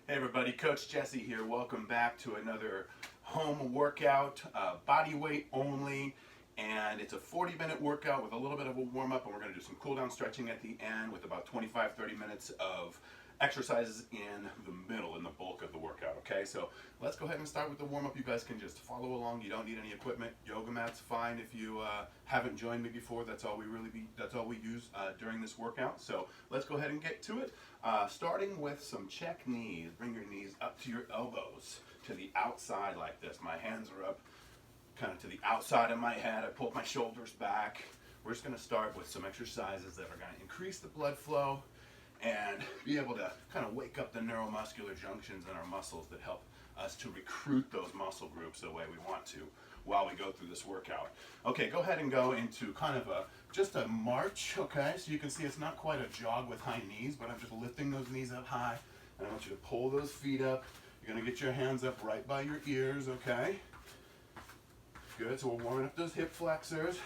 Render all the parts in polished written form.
Hey everybody, Coach Jesse here. Welcome back to another home workout, body weight only, and it's a 40-minute workout with a little bit of a warm-up, and we're going to do some cool-down stretching at the end with about 25-30 minutes of exercises in the middle, in the bulk of the workout, okay? So let's go ahead and start with the warm-up. You guys can just follow along. You don't need any equipment. Yoga mat's fine if you haven't joined me before. That's all we use during this workout. So let's go ahead and get to it. Starting with some check knees. Bring your knees up to your elbows, to the outside like this. My hands are up kind of to the outside of my head. I pulled my shoulders back. We're just going to start with some exercises that are going to increase the blood flow and be able to kind of wake up the neuromuscular junctions in our muscles that help us to recruit those muscle groups the way we want to while we go through this workout. Okay, go ahead and go into kind of just a march, okay? So you can see it's not quite a jog with high knees, but I'm just lifting those knees up high, and I want you to pull those feet up. You're gonna get your hands up right by your ears, okay? Good, so we're warming up those hip flexors,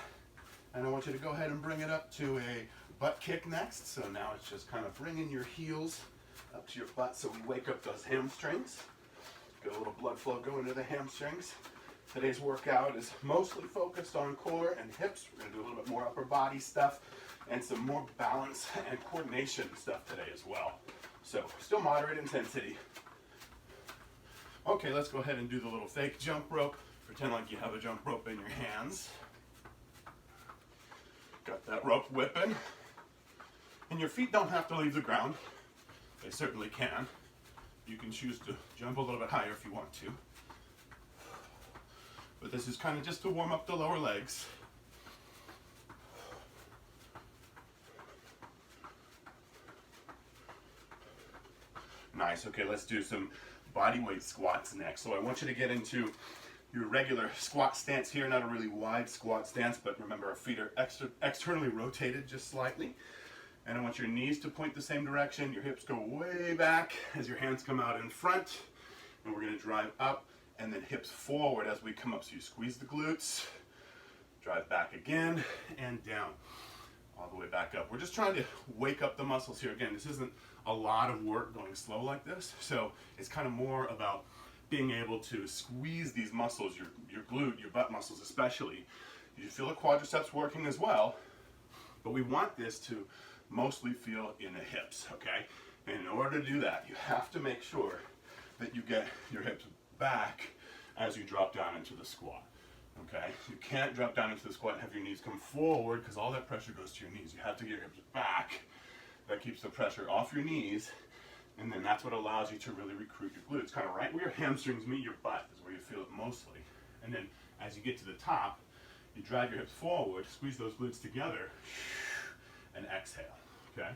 and I want you to go ahead and bring it up to a butt kick next. So now it's just kind of bringing your heels up to your butt so we wake up those hamstrings. Get a little blood flow going to the hamstrings. Today's workout is mostly focused on core and hips. We're going to do a little bit more upper body stuff and some more balance and coordination stuff today as well. So still moderate intensity. Okay, let's go ahead and do the little fake jump rope. Pretend like you have a jump rope in your hands. Got that rope whipping. And your feet don't have to leave the ground. They certainly can. You can choose to jump a little bit higher if you want to. But this is kind of just to warm up the lower legs. Nice, okay, let's do some body weight squats next. So I want you to get into your regular squat stance here, not a really wide squat stance, but remember our feet are externally rotated just slightly. And I want your knees to point the same direction. Your hips go way back as your hands come out in front. And we're gonna drive up and then hips forward as we come up. So you squeeze the glutes, drive back again and down, all the way back up. We're just trying to wake up the muscles here. Again, this isn't a lot of work going slow like this. So it's kind of more about being able to squeeze these muscles, your glute, your butt muscles especially. You feel the quadriceps working as well, but we want this to mostly feel in the hips, okay? And in order to do that, you have to make sure that you get your hips back as you drop down into the squat, okay? You can't drop down into the squat and have your knees come forward because all that pressure goes to your knees. You have to get your hips back. That keeps the pressure off your knees, and then that's what allows you to really recruit your glutes. Kind of right where your hamstrings meet your butt is where you feel it mostly. And then as you get to the top, you drive your hips forward, squeeze those glutes together, and exhale, okay?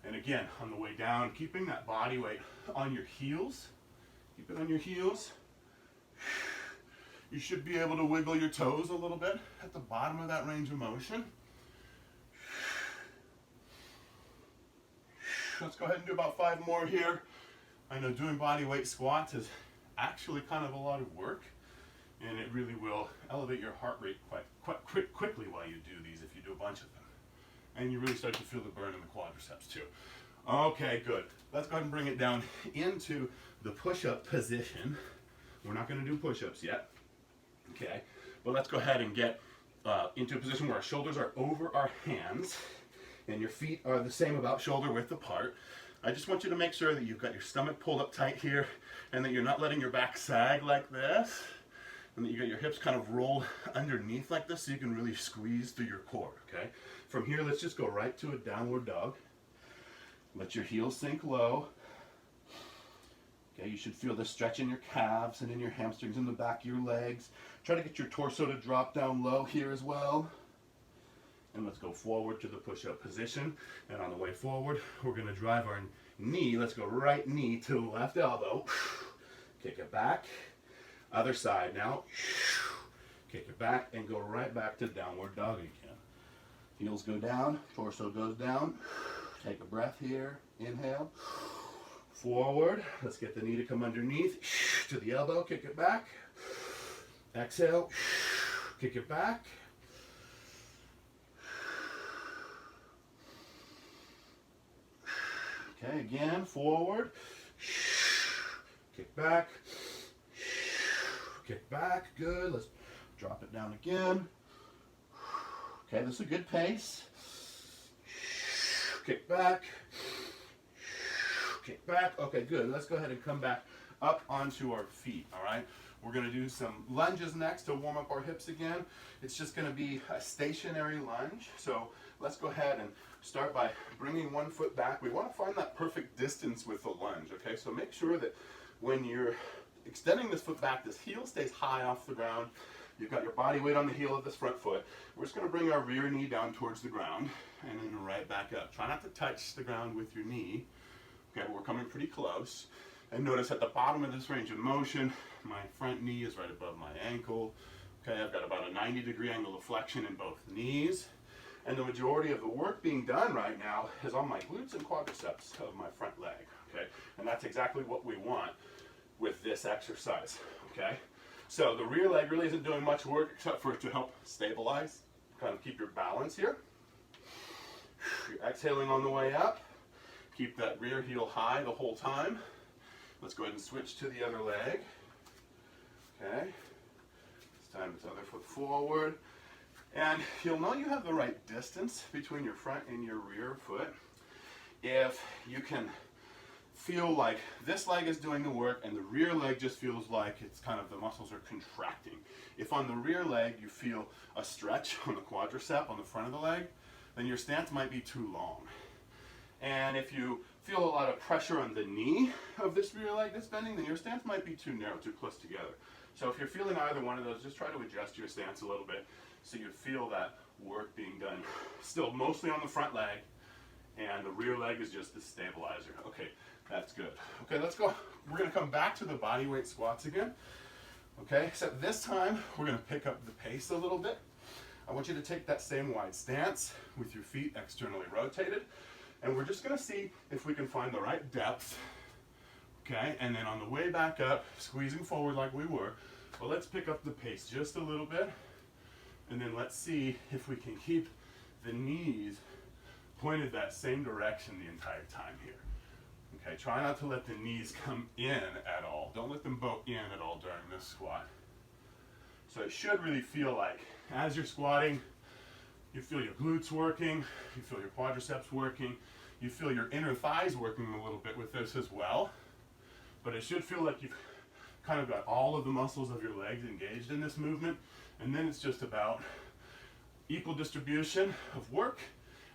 And again, on the way down, keeping that body weight on your heels. Keep it on your heels. You should be able to wiggle your toes a little bit at the bottom of that range of motion. Let's go ahead and do about 5 more here. I know doing body weight squats is actually kind of a lot of work, and it really will elevate your heart rate quite quickly while you do these if you do a bunch of them. And you really start to feel the burn in the quadriceps too. Okay, good. Let's go ahead and bring it down into the push-up position. We're not going to do push-ups yet, okay? But let's go ahead and get into a position where our shoulders are over our hands and your feet are the same, about shoulder width apart. I just want you to make sure that you've got your stomach pulled up tight here and that you're not letting your back sag like this, and that you got your hips kind of rolled underneath like this so you can really squeeze through your core, okay? From here, let's just go right to a downward dog. Let your heels sink low. Okay, you should feel the stretch in your calves and in your hamstrings in the back of your legs. Try to get your torso to drop down low here as well. And let's go forward to the push-up position. And on the way forward, we're gonna drive our knee. Let's go right knee to the left elbow. Kick it back. Other side now. Kick it back and go right back to downward dog again. Heels go down, torso goes down. Take a breath here. Inhale. Forward. Let's get the knee to come underneath. To the elbow, kick it back. Exhale. Kick it back. Okay, again, forward. Kick back. Kick back. Good. Let's drop it down again. Okay, this is a good pace. Kick back. Kick back. Okay, good. Let's go ahead and come back up onto our feet, all right? We're going to do some lunges next to warm up our hips again. It's just going to be a stationary lunge. So let's go ahead and start by bringing one foot back. We want to find that perfect distance with the lunge, okay? So make sure that when you're extending this foot back, this heel stays high off the ground. You've got your body weight on the heel of this front foot. We're just going to bring our rear knee down towards the ground and then right back up. Try not to touch the ground with your knee. Okay, we're coming pretty close. And notice at the bottom of this range of motion, my front knee is right above my ankle. Okay, I've got about a 90-degree angle of flexion in both knees. And the majority of the work being done right now is on my glutes and quadriceps of my front leg. Okay, and that's exactly what we want with this exercise. Okay, so the rear leg really isn't doing much work except for to help stabilize, kind of keep your balance here. You're exhaling on the way up. Keep that rear heel high the whole time. Let's go ahead and switch to the other leg. Okay. This time it's other foot forward. And you'll know you have the right distance between your front and your rear foot if you can feel like this leg is doing the work and the rear leg just feels like it's kind of the muscles are contracting. If on the rear leg you feel a stretch on the quadricep on the front of the leg, then your stance might be too long. And if you feel a lot of pressure on the knee of this rear leg that's bending, then your stance might be too narrow, too close together. So if you're feeling either one of those, just try to adjust your stance a little bit so you feel that work being done. Still mostly on the front leg, and the rear leg is just the stabilizer. Okay, that's good. Okay, let's go. We're going to come back to the body weight squats again. Okay, except this time we're going to pick up the pace a little bit. I want you to take that same wide stance with your feet externally rotated. And we're just going to see if we can find the right depth, okay? And then on the way back up, squeezing forward like we were, well, let's pick up the pace just a little bit, and then let's see if we can keep the knees pointed that same direction the entire time here. Okay, try not to let the knees come in at all. Don't let them bow in at all during this squat. So it should really feel like, as you're squatting, you feel your glutes working, you feel your quadriceps working, you feel your inner thighs working a little bit with this as well. But it should feel like you've kind of got all of the muscles of your legs engaged in this movement. And then it's just about equal distribution of work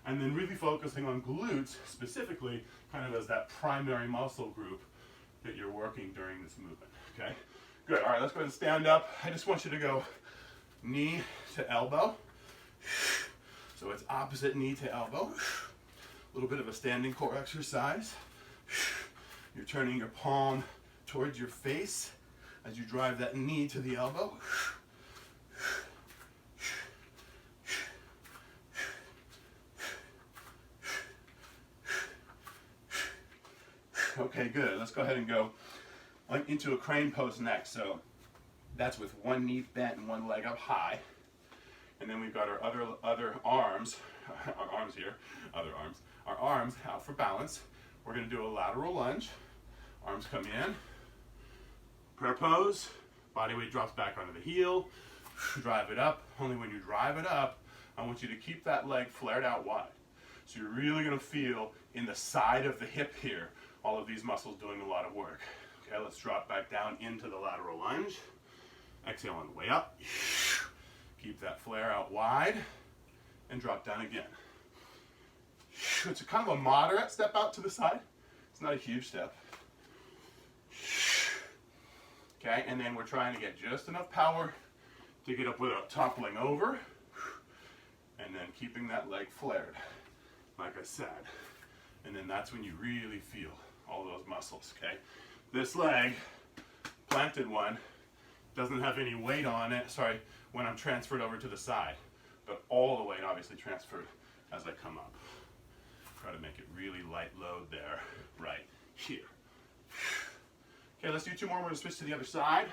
and then really focusing on glutes specifically kind of as that primary muscle group that you're working during this movement. Okay, good. All right, let's go ahead and stand up. I just want you to go knee to elbow. So it's opposite knee to elbow. A little bit of a standing core exercise. You're turning your palm towards your face as you drive that knee to the elbow. Okay, good. Let's go ahead and go into a crane pose next. So that's with one knee bent and one leg up high. And then we've got our other arms, our arms out for balance. We're going to do a lateral lunge. Arms come in, prayer pose, body weight drops back onto the heel, drive it up. Only when you drive it up, I want you to keep that leg flared out wide. So you're really going to feel in the side of the hip here, all of these muscles doing a lot of work. Okay, let's drop back down into the lateral lunge. Exhale on the way up. Keep that flare out wide and drop down again. It's a kind of a moderate step out to the side. It's not a huge step. Okay, and then we're trying to get just enough power to get up without toppling over. And then keeping that leg flared, like I said. And then that's when you really feel all those muscles, okay? This leg, planted one, doesn't have any weight on it, when I'm transferred over to the side. But all the weight obviously transferred as I come up. Try to make it really light load there, right here. Okay, let's do two more. We're gonna switch to the other side.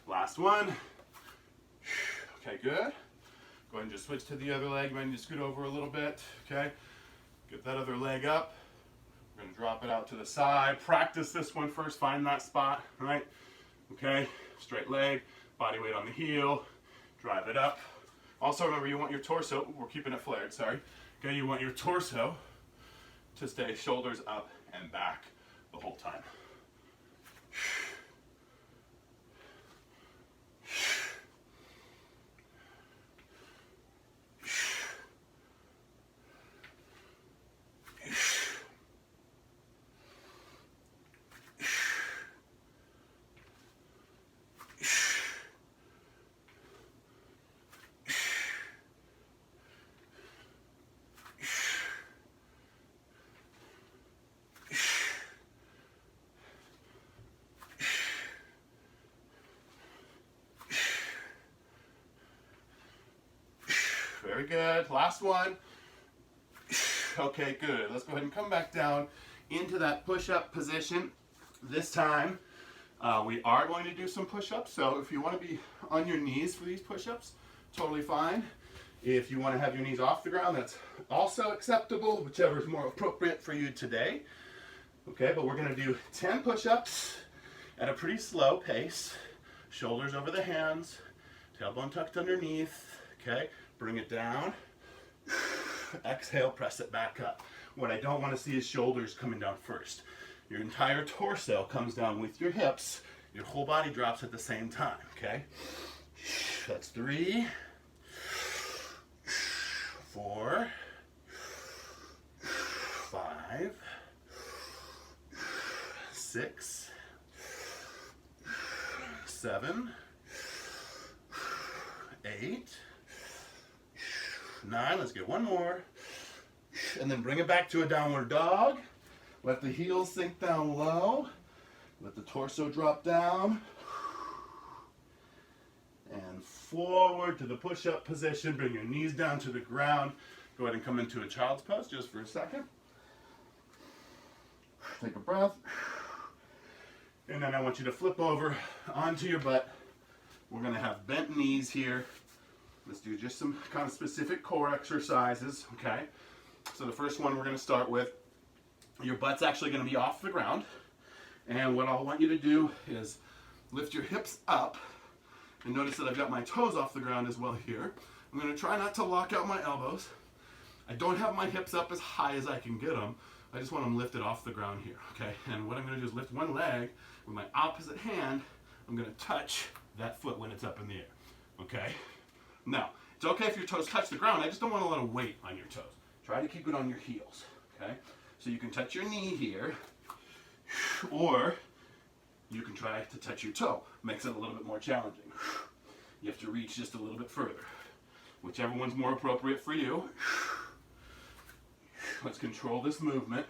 Last one. Okay, good. Go ahead and just switch to the other leg. Might need to scoot over a little bit, okay? Get that other leg up. We're going to drop it out to the side. Practice this one first. Find that spot, right? Okay, straight leg, body weight on the heel, drive it up. Also remember, you want your torso, we're keeping it flared, sorry. Okay, you want your torso to stay shoulders up and back the whole time. Very good. Last one. Okay, good. Let's go ahead and come back down into that push-up position. This time, we are going to do some push-ups. So if you want to be on your knees for these push-ups, totally fine. If you want to have your knees off the ground, that's also acceptable, whichever is more appropriate for you today. Okay, but we're going to do 10 push-ups at a pretty slow pace. Shoulders over the hands, tailbone tucked underneath. Okay, bring it down. Exhale, press it back up. What I don't want to see is shoulders coming down first. Your entire torso comes down with your hips. Your whole body drops at the same time, okay? That's 3, 4, 5, 6, 7, 8, 9, let's get one more, and then bring it back to a downward dog. Let the heels sink down low, let the torso drop down, and forward to the push-up position. Bring your knees down to the ground. Go ahead and come into a child's pose just for a second. Take a breath, and then I want you to flip over onto your butt. We're going to have bent knees here. Let's do just some kind of specific core exercises, okay? So the first one we're going to start with, your butt's actually going to be off the ground. And what I want you to do is lift your hips up. And notice that I've got my toes off the ground as well here. I'm going to try not to lock out my elbows. I don't have my hips up as high as I can get them. I just want them lifted off the ground here, okay? And what I'm going to do is lift one leg with my opposite hand. I'm going to touch that foot when it's up in the air, okay? Now, it's okay if your toes touch the ground. I just don't want a lot of weight on your toes. Try to keep it on your heels, okay? So you can touch your knee here, or you can try to touch your toe. Makes it a little bit more challenging. You have to reach just a little bit further. Whichever one's more appropriate for you. Let's control this movement.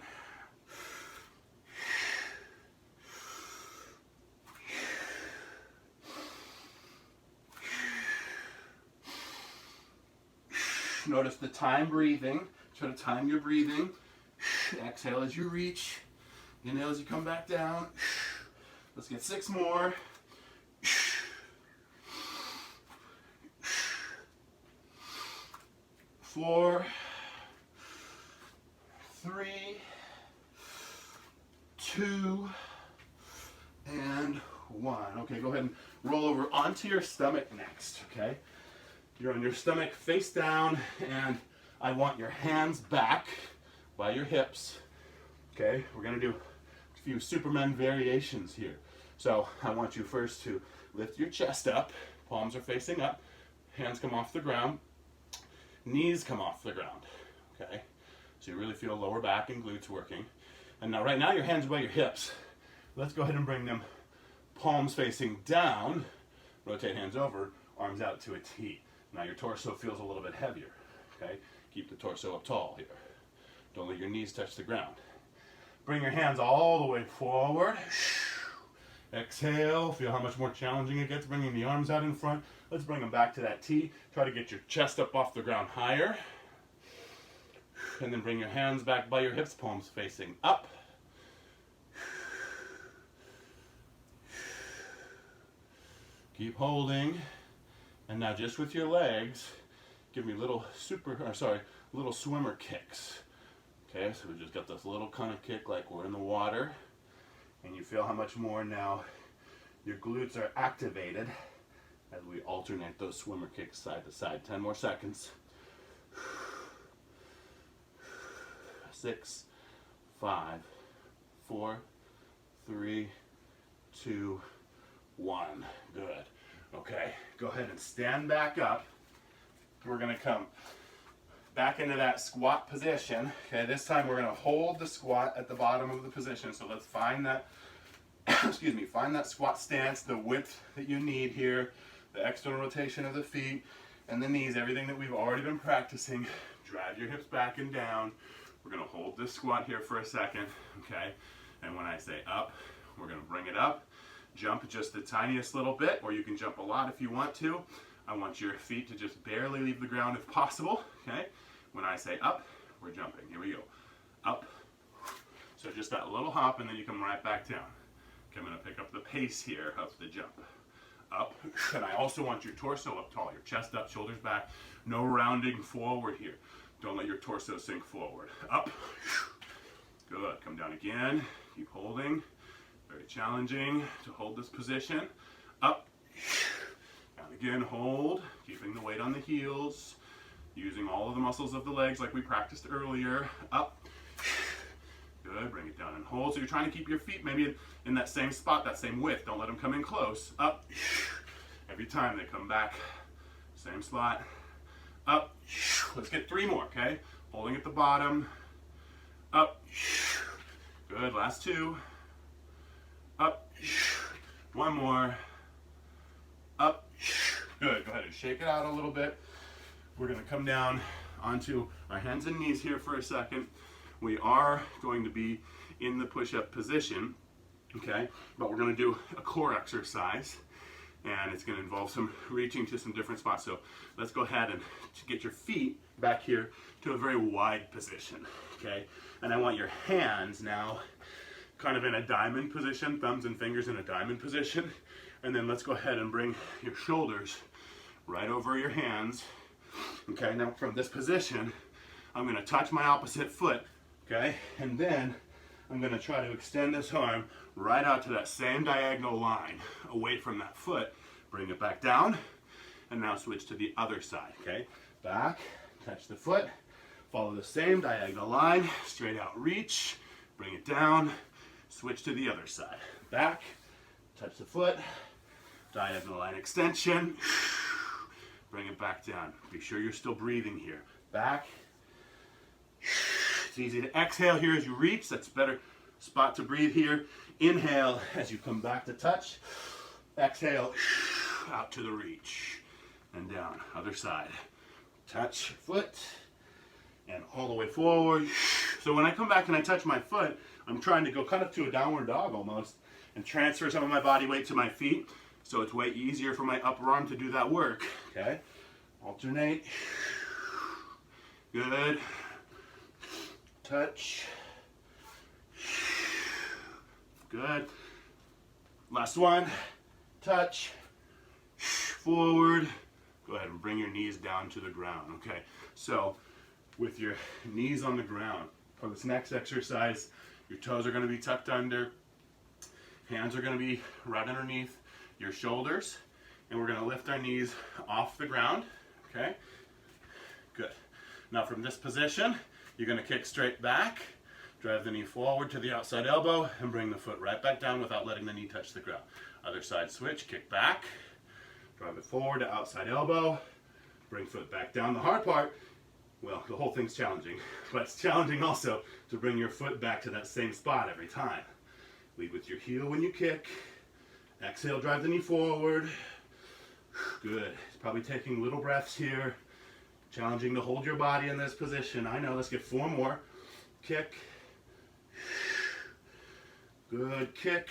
Notice the time breathing. Try to time your breathing. Exhale as you reach. Inhale as you come back down. Let's get 6 more. 4, 3, 2, and 1. Okay, go ahead and roll over onto your stomach next, okay? You're on your stomach face down, and I want your hands back by your hips. Okay, we're gonna do a few Superman variations here. So I want you first to lift your chest up, palms are facing up, hands come off the ground, knees come off the ground, okay? So you really feel lower back and glutes working. And now right now your hands are by your hips. Let's go ahead and bring them palms facing down, rotate hands over, arms out to a T. Now your torso feels a little bit heavier, okay? Keep the torso up tall here. Don't let your knees touch the ground. Bring your hands all the way forward. Exhale, feel how much more challenging it gets, bringing the arms out in front. Let's bring them back to that T. Try to get your chest up off the ground higher. And then bring your hands back by your hips, palms facing up. Keep holding. And now just with your legs, give me little swimmer kicks. Okay, so we just got this little kind of kick like we're in the water, and you feel how much more now your glutes are activated as we alternate those swimmer kicks side to side. 10 more seconds. 6, 5, 4, 3, 2, 1. Good. Okay, go ahead and stand back up. We're going to come back into that squat position. Okay, this time we're going to hold the squat at the bottom of the position. So let's find that, excuse me, find that squat stance, the width that you need here, the external rotation of the feet and the knees, everything that we've already been practicing. Drive your hips back and down. We're going to hold this squat here for a second, okay? And when I say up, we're going to bring it up. Jump just the tiniest little bit, or you can jump a lot if you want to. I want your feet to just barely leave the ground if possible, okay? When I say up, we're jumping. Here we go. Up. So just that little hop, and then you come right back down. Okay, I'm going to pick up the pace here of the jump. Up. And I also want your torso up tall, your chest up, shoulders back. No rounding forward here. Don't let your torso sink forward. Up. Good. Come down again. Keep holding. Very challenging to hold this position. Up. Down again. Hold. Keeping the weight on the heels. Using all of the muscles of the legs like we practiced earlier. Up. Good. Bring it down and hold. So you're trying to keep your feet maybe in that same spot, that same width. Don't let them come in close. Up. Every time they come back. Same spot. Up. Let's get 3 more, okay? Holding at the bottom. Up. Good. Last 2. Up. 1 more. Up. Good. Go ahead and shake it out a little bit. We're going to come down onto our hands and knees here for a second. We are going to be in the push-up position, okay? But we're going to do a core exercise, and it's going to involve some reaching to some different spots. So let's go ahead and get your feet back here to a very wide position, okay? And I want your hands now kind of in a diamond position, thumbs and fingers in a diamond position. And then let's go ahead and bring your shoulders right over your hands. Okay, now from this position, I'm going to touch my opposite foot, okay? And then I'm going to try to extend this arm right out to that same diagonal line away from that foot. Bring it back down, and now switch to the other side, okay? Back, touch the foot, follow the same diagonal line, straight out reach, bring it down, switch to the other side. Back, touch the foot, diagonal line extension, bring it back down. Be sure you're still breathing here. Back. It's easy to exhale here as you reach. That's a better spot to breathe here. Inhale as you come back to touch. Exhale out to the reach and down. Other side. Touch foot and all the way forward. So when I come back and I touch my foot, I'm trying to go kind of to a downward dog almost and transfer some of my body weight to my feet. So it's way easier for my upper arm to do that work, okay? Alternate. Good. Touch. Good. Last one. Touch. Forward. Go ahead and bring your knees down to the ground, okay? So with your knees on the ground, for this next exercise, your toes are going to be tucked under. Hands are going to be right underneath your shoulders, and we're going to lift our knees off the ground, okay? Good. Now from this position, you're going to kick straight back, drive the knee forward to the outside elbow, and bring the foot right back down without letting the knee touch the ground. Other side switch, kick back, drive it forward to outside elbow, bring foot back down. The hard part, well, the whole thing's challenging, but it's challenging also to bring your foot back to that same spot every time. Lead with your heel when you kick. Exhale, drive the knee forward. Good. It's probably taking little breaths here. Challenging to hold your body in this position. I know. Let's get 4 more. Kick. Good. Kick.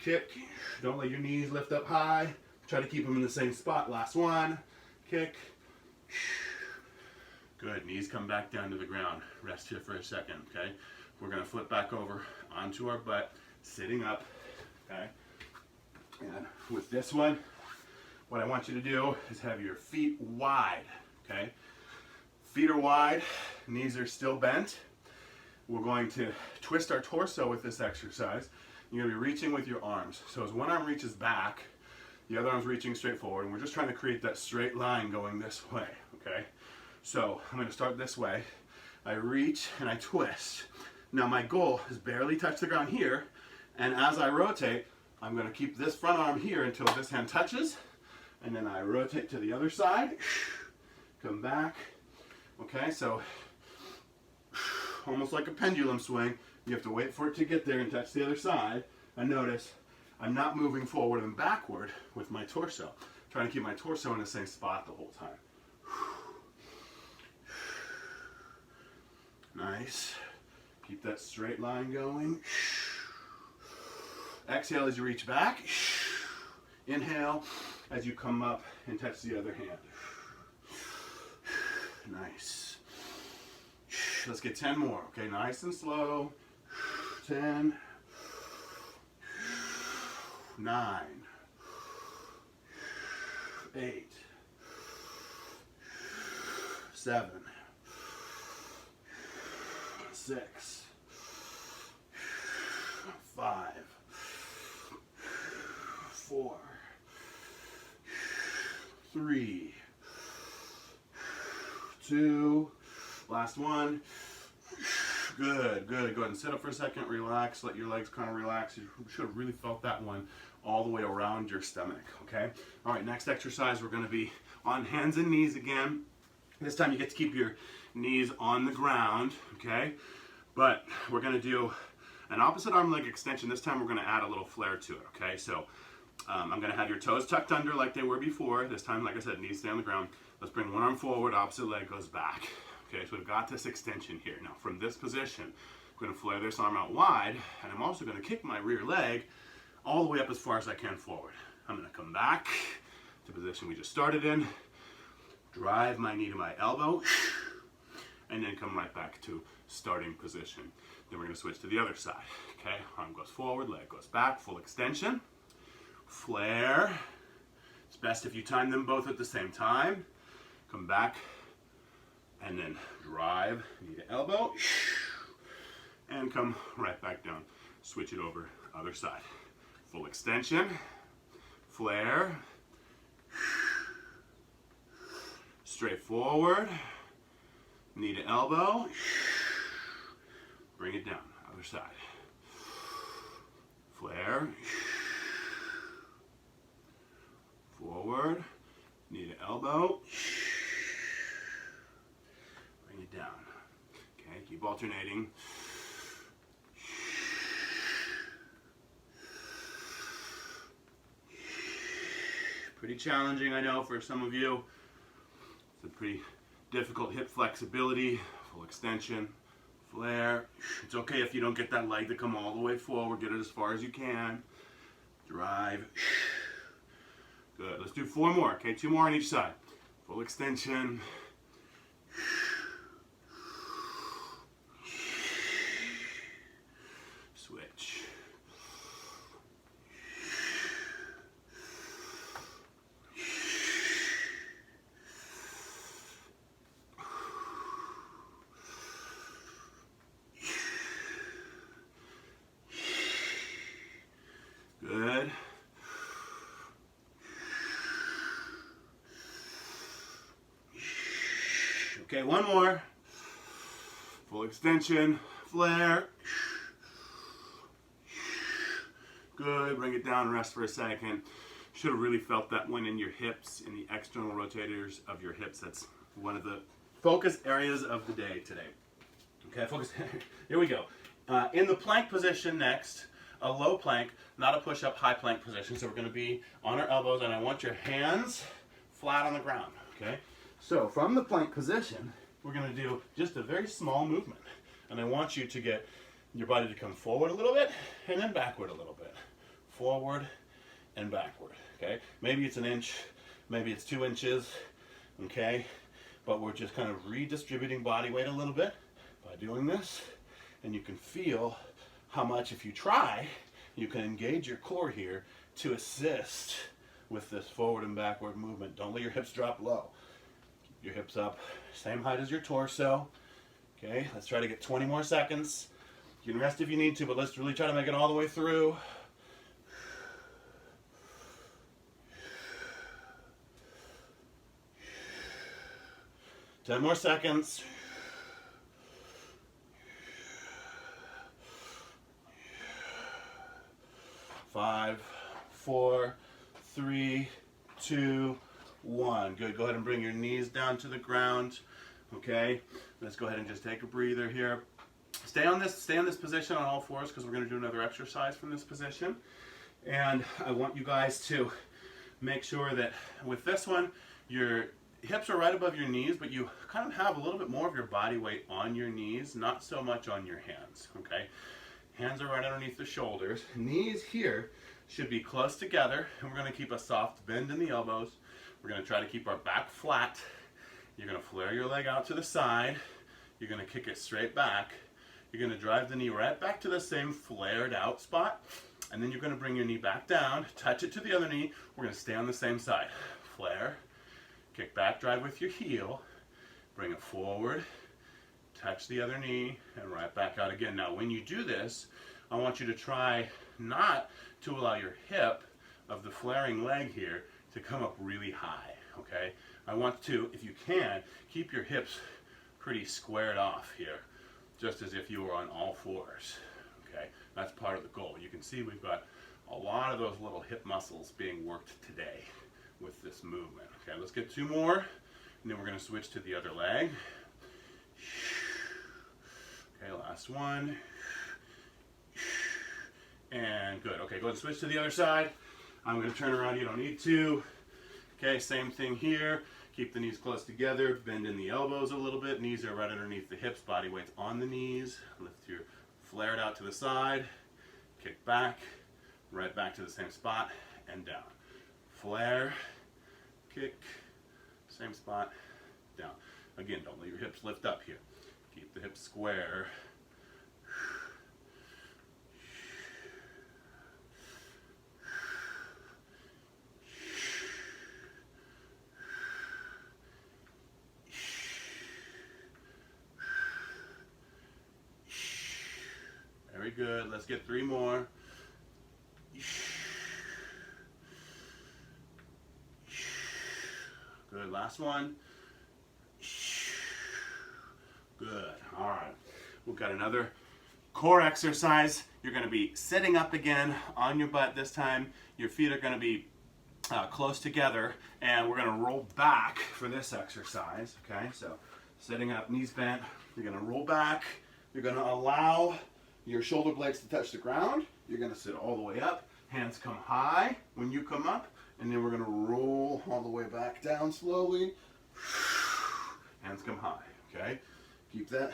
Kick. Don't let your knees lift up high. Try to keep them in the same spot. Last one. Kick. Good. Knees come back down to the ground. Rest here for a second, okay? We're going to flip back over onto our butt, sitting up, okay? And with this one, what I want you to do is have your feet wide, okay? Feet are wide, knees are still bent. We're going to twist our torso with this exercise. You're going to be reaching with your arms. So as one arm reaches back, the other arm's reaching straight forward, and we're just trying to create that straight line going this way, okay? So I'm going to start this way. I reach and I twist. Now my goal is barely touch the ground here, and as I rotate, I'm going to keep this front arm here until this hand touches, and then I rotate to the other side, come back, okay? So almost like a pendulum swing. You have to wait for it to get there and touch the other side. And notice I'm not moving forward and backward with my torso. I'm trying to keep my torso in the same spot the whole time. Nice. Keep that straight line going. Exhale as you reach back. Inhale as you come up and touch the other hand. Nice. Let's get 10 more, okay? Nice and slow. 10, 9, 8, 7, 6, 5, 4, 3, 2, last one. Good, good. Go ahead and sit up for a second, relax, let your legs kind of relax. You should have really felt that one all the way around your stomach, okay? All right, next exercise, we're gonna be on hands and knees again. This time you get to keep your knees on the ground, okay? But we're gonna do an opposite arm leg extension. This time we're gonna add a little flair to it, okay? So I'm gonna have your toes tucked under like they were before. This time, like I said, knees stay on the ground. Let's bring one arm forward, opposite leg goes back. Okay, so we've got this extension here. Now from this position, I'm going to flare this arm out wide, and I'm also going to kick my rear leg all the way up as far as I can forward. I'm going to come back to the position we just started in, drive my knee to my elbow, and then come right back to starting position. Then we're going to switch to the other side. Okay, arm goes forward, leg goes back, full extension, flare. It's best if you time them both at the same time. Come back, and then drive, knee to elbow, and come right back down. Switch it over, other side. Full extension, flare, straight forward, knee to elbow, bring it down, other side. Flare, forward, knee to elbow, it down. Okay, keep alternating. Pretty challenging, I know, for some of you. It's a pretty difficult hip flexibility, full extension, flare. It's okay if you don't get that leg to come all the way forward. Get it as far as you can. Drive. Good. Let's do 4 more, okay? 2 more on each side. Full extension. Switch. Good. Okay, 1 more. Full extension, flare. Good, bring it down, rest for a second. Should have really felt that one in your hips, in the external rotators of your hips. That's one of the focus areas of the day today. Okay, focus, here we go. In the plank position next, a low plank, not a push-up, high plank position. So we're gonna be on our elbows, and I want your hands flat on the ground, okay? So from the plank position, we're gonna do just a very small movement. And I want you to get your body to come forward a little bit, and then backward a little bit. Forward and backward, okay? Maybe it's 1 inch, maybe it's 2 inches, okay? But we're just kind of redistributing body weight a little bit by doing this. And you can feel how much, if you try, you can engage your core here to assist with this forward and backward movement. Don't let your hips drop low. Your hips up, same height as your torso. Okay, let's try to get 20 more seconds. You can rest if you need to, but let's really try to make it all the way through. 10 more seconds. 5, 4, 3, 2, 1. Good. Go ahead and bring your knees down to the ground. Okay. Let's go ahead and just take a breather here. Stay on this position on all fours because we're going to do another exercise from this position. And I want you guys to make sure that with this one, your hips are right above your knees, but you kind of have a little bit more of your body weight on your knees, not so much on your hands. Okay. Hands are right underneath the shoulders. Knees here should be close together, and we're going to keep a soft bend in the elbows. We're going to try to keep our back flat. You're going to flare your leg out to the side. You're going to kick it straight back. You're going to drive the knee right back to the same flared out spot, and then you're going to bring your knee back down, touch it to the other knee. We're going to stay on the same side. Flare, kick back, drive with your heel, bring it forward, touch the other knee, and right back out again. Now, when you do this, I want you to try not to allow your hip of the flaring leg here to come up really high, okay? I want to, if you can, keep your hips pretty squared off here, just as if you were on all fours, okay? That's part of the goal. You can see we've got a lot of those little hip muscles being worked today with this movement. Okay, let's get 2 more, and then we're going to switch to the other leg. Okay, last one. And good. Okay, go ahead and switch to the other side. I'm going to turn around. You don't need to. Okay, same thing here. Keep the knees close together. Bend in the elbows a little bit. Knees are right underneath the hips. Body weight's on the knees. Lift your flare it out to the side. Kick back. Right back to the same spot and down. Flare. Kick. Same spot. Down. Again, don't let your hips lift up here. Keep the hips square. Very good. Let's get 3 more. Good. Last one. Good. All right. We've got another core exercise. You're going to be sitting up again on your butt this time. Your feet are going to be close together, and we're going to roll back for this exercise. Okay, so sitting up, knees bent. You're going to roll back. You're going to allow your shoulder blades to touch the ground. You're going to sit all the way up. Hands come high when you come up, and then we're going to roll all the way back down slowly. Hands come high. Okay, keep that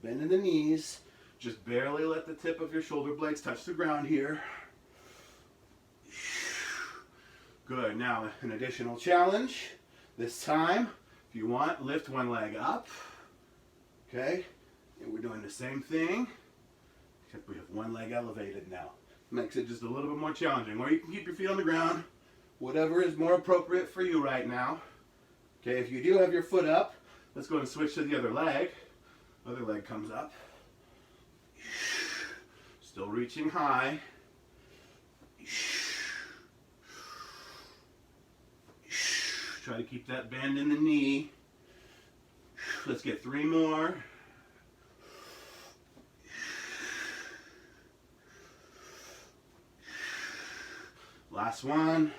bend in the knees. Just barely let the tip of your shoulder blades touch the ground here. Good. Now, an additional challenge. This time, if you want, lift one leg up. Okay, and we're doing the same thing, except we have one leg elevated now. Makes it just a little bit more challenging. Or you can keep your feet on the ground, whatever is more appropriate for you right now. Okay, if you do have your foot up, let's go and switch to the other leg. Other leg comes up. Still reaching high. Try to keep that bend in the knee. Let's get 3 more. Last one.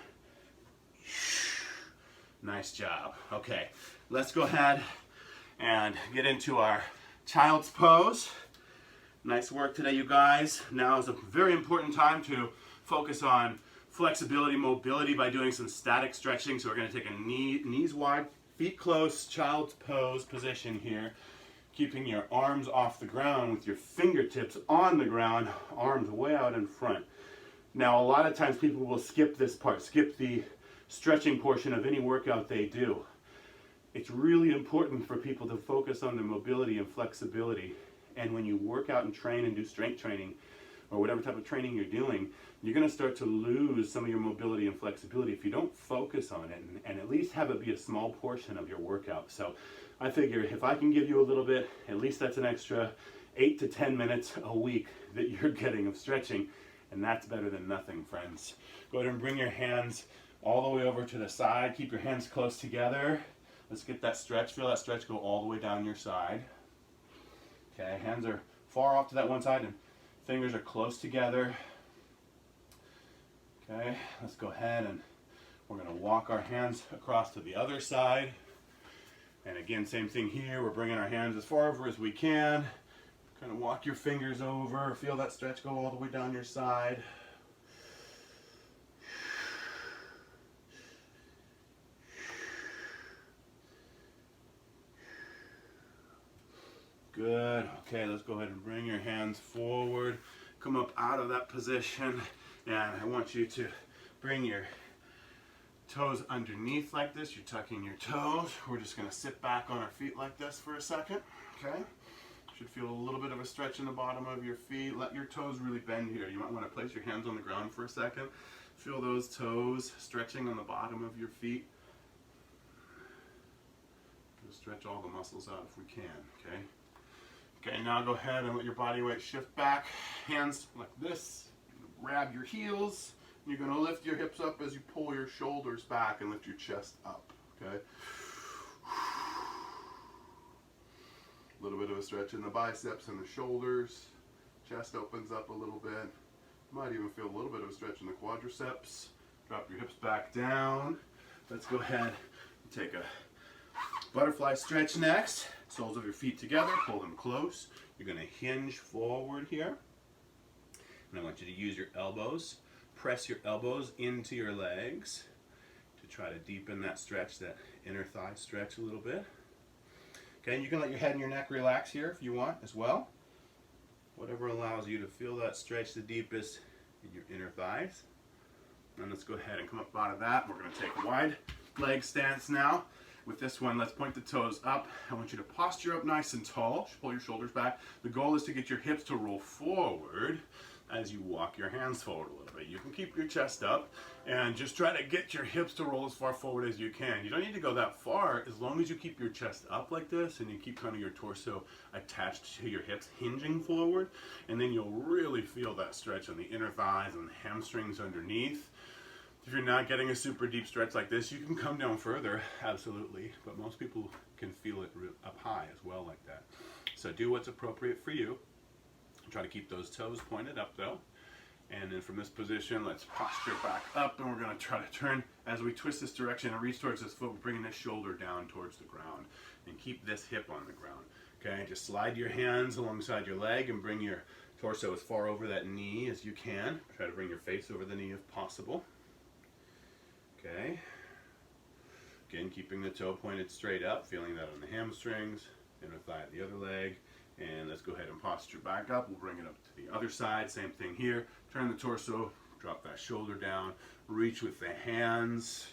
Nice job. Okay, let's go ahead and get into our child's pose. Nice work today, you guys. Now is a very important time to focus on flexibility, mobility by doing some static stretching. So we're going to take a knees wide, feet close, child's pose position here. Keeping your arms off the ground with your fingertips on the ground, arms way out in front. Now, a lot of times people will skip this part, skip the stretching portion of any workout they do. It's really important for people to focus on their mobility and flexibility. And when you work out and train and do strength training, or whatever type of training you're doing, you're going to start to lose some of your mobility and flexibility if you don't focus on it and at least have it be a small portion of your workout. So I figure if I can give you a little bit, at least that's an extra 8 to 10 minutes a week that you're getting of stretching, and that's better than nothing, friends. Go ahead and bring your hands all the way over to the side. Keep your hands close together. Let's get that stretch. Feel that stretch go all the way down your side. Okay, hands are far off to that one side and fingers are close together. Okay, let's go ahead and we're going to walk our hands across to the other side. And again, same thing here. We're bringing our hands as far over as we can. Kind of walk your fingers over. Feel that stretch go all the way down your side. Good. Okay, let's go ahead and bring your hands forward. Come up out of that position. And I want you to bring your toes underneath like this. You're tucking your toes. We're just going to sit back on our feet like this for a second. Okay? Should feel a little bit of a stretch in the bottom of your feet. Let your toes really bend here. You might want to place your hands on the ground for a second. Feel those toes stretching on the bottom of your feet. We'll stretch all the muscles out if we can. Okay? Okay, now go ahead and let your body weight shift back. Hands like this. Grab your heels. You're going to lift your hips up as you pull your shoulders back and lift your chest up. Okay? A little bit of a stretch in the biceps and the shoulders. Chest opens up a little bit. You might even feel a little bit of a stretch in the quadriceps. Drop your hips back down. Let's go ahead and take a butterfly stretch next. Soles of your feet together, pull them close. You're going to hinge forward here. And I want you to use your elbows. Press your elbows into your legs to try to deepen that stretch, that inner thigh stretch a little bit. Okay, and you can let your head and your neck relax here if you want as well. Whatever allows you to feel that stretch the deepest in your inner thighs. And let's go ahead and come up out of that. We're going to take a wide leg stance now. With this one, let's point the toes up. I want you to posture up nice and tall. Pull your shoulders back. The goal is to get your hips to roll forward as you walk your hands forward a little bit. You can keep your chest up and just try to get your hips to roll as far forward as you can. You don't need to go that far as long as you keep your chest up like this and you keep kind of your torso attached to your hips, hinging forward, and then you'll really feel that stretch on the inner thighs and the hamstrings underneath. If you're not getting a super deep stretch like this, you can come down further, absolutely, but most people can feel it up high as well like that. So do what's appropriate for you. Try to keep those toes pointed up though. And then from this position, let's posture back up and we're going to try to turn as we twist this direction and reach towards this foot. We're bringing this shoulder down towards the ground and keep this hip on the ground. Okay, just slide your hands alongside your leg and bring your torso as far over that knee as you can. Try to bring your face over the knee if possible. Okay. Again, keeping the toe pointed straight up, feeling that on the hamstrings, inner thigh at the other leg. And let's go ahead and posture back up. We'll bring it up to the other side. Same thing here. Turn the torso, drop that shoulder down, reach with the hands.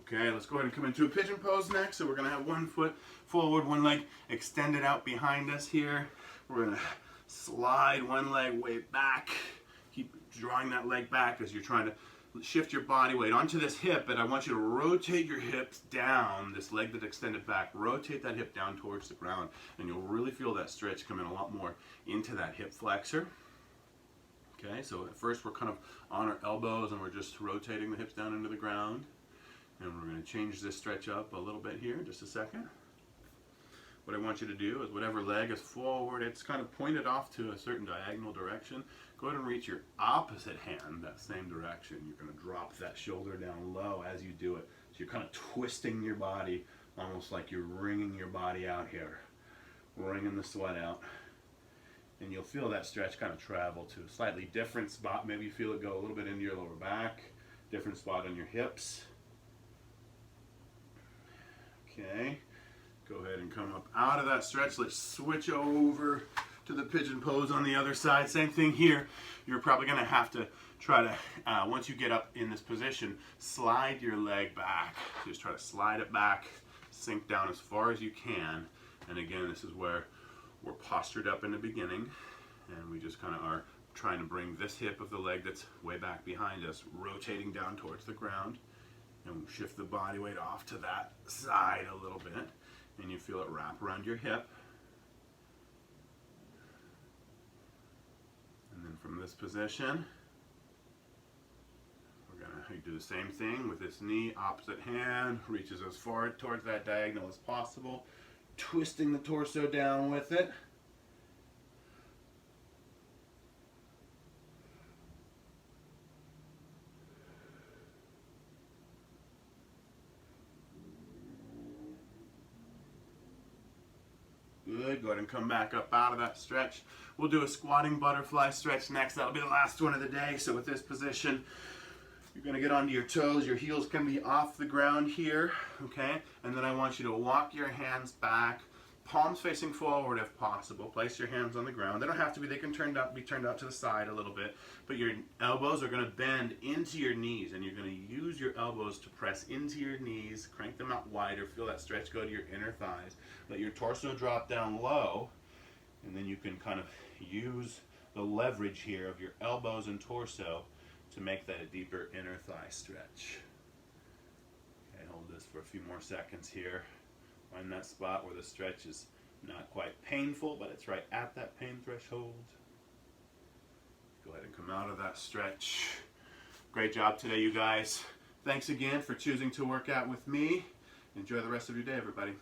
Okay, let's go ahead and come into a pigeon pose next. So we're going to have one foot forward, one leg extended out behind us here. We're going to slide one leg way back. Keep drawing that leg back as you're trying to shift your body weight onto this hip, and I want you to rotate your hips down, this leg that's extended back, rotate that hip down towards the ground, and you'll really feel that stretch come in a lot more into that hip flexor. Okay, so at first we're kind of on our elbows and we're just rotating the hips down into the ground. And we're going to change this stretch up a little bit here in just a second. What I want you to do is whatever leg is forward, it's kind of pointed off to a certain diagonal direction. Go ahead and reach your opposite hand that same direction. You're going to drop that shoulder down low as you do it. So you're kind of twisting your body almost like you're wringing your body out here. Wringing the sweat out. And you'll feel that stretch kind of travel to a slightly different spot. Maybe you feel it go a little bit into your lower back. Different spot on your hips. Okay, go ahead and come up out of that stretch. Let's switch over to the pigeon pose on the other side. Same thing here. You're probably going to have to try to, once you get up in this position, slide your leg back. Just try to slide it back, sink down as far as you can. And again, this is where we're postured up in the beginning, and we just kind of are trying to bring this hip of the leg that's way back behind us, rotating down towards the ground, and we'll shift the body weight off to that side a little bit, and you feel it wrap around your hip. And then from this position, we're going to do the same thing with this knee, opposite hand, reaches as far towards that diagonal as possible, twisting the torso down with it. Good. Go ahead and come back up out of that stretch. We'll do a squatting butterfly stretch next. That'll be the last one of the day. So with this position, you're going to get onto your toes. Your heels can be off the ground here, okay? And then I want you to walk your hands back, palms facing forward if possible. Place your hands on the ground. They don't have to be. They can be turned out to the side a little bit. But your elbows are going to bend into your knees, and you're going to use your elbows to press into your knees, crank them out wider, feel that stretch go to your inner thighs. Let your torso drop down low, and then you can kind of use the leverage here of your elbows and torso to make that a deeper inner thigh stretch. Okay, hold this for a few more seconds here. Find that spot where the stretch is not quite painful, but it's right at that pain threshold. Go ahead and come out of that stretch. Great job today, you guys. Thanks again for choosing to work out with me. Enjoy the rest of your day, everybody.